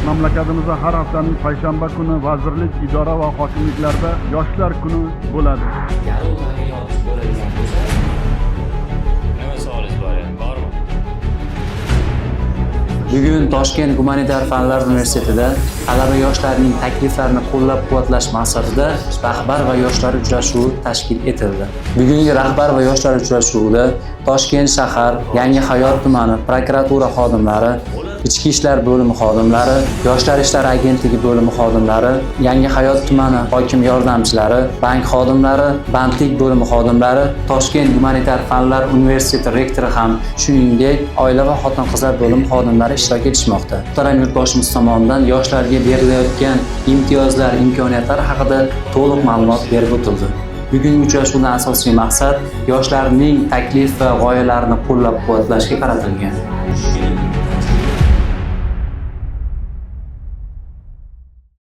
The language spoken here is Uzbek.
Mamlakatimizda har haftaning payshanba kuni vazirlik, idora va hokimliklarda yoshlar kuni bo'ladi. Garov ta'minoti bo'ladigan bo'lsa, nima savolingiz bormi? Bugun Toshkent Gumanitar fanlar universitetida talaba yoshlarning takliflarini qo'llab-quvvatlash maqsadida rahbar va yoshlar uchrashuvi tashkil etildi. Bugungi rahbar va yoshlar uchrashuvida Toshkent shahar, Yangi Hayot tumani prokuratura xodimlari, Ichki ishlar bo'limi xodimlari, Yoshlar ishlari agentligi bo'limi xodimlari, Yangi Hayot tumani hokim yordamchilari, bank xodimlari, bandlik bo'limi xodimlari, Toshkent Gumanitar fanlar universiteti rektori ham, shuningdek, oila va xotin-qizlar bo'limi xodimlari ishtirok etishmoqda. Muhtaram yurtboshimiz tomonidan yoshlarga berilayotgan imtiyozlar, imkoniyatlar haqida to'liq ma'lumot berib o'tildi. Bugungi uchrashuvdan asosiy maqsad yoshlarning taklif va g'oyalarini qo'llab-quvvatlashga qaratilgan.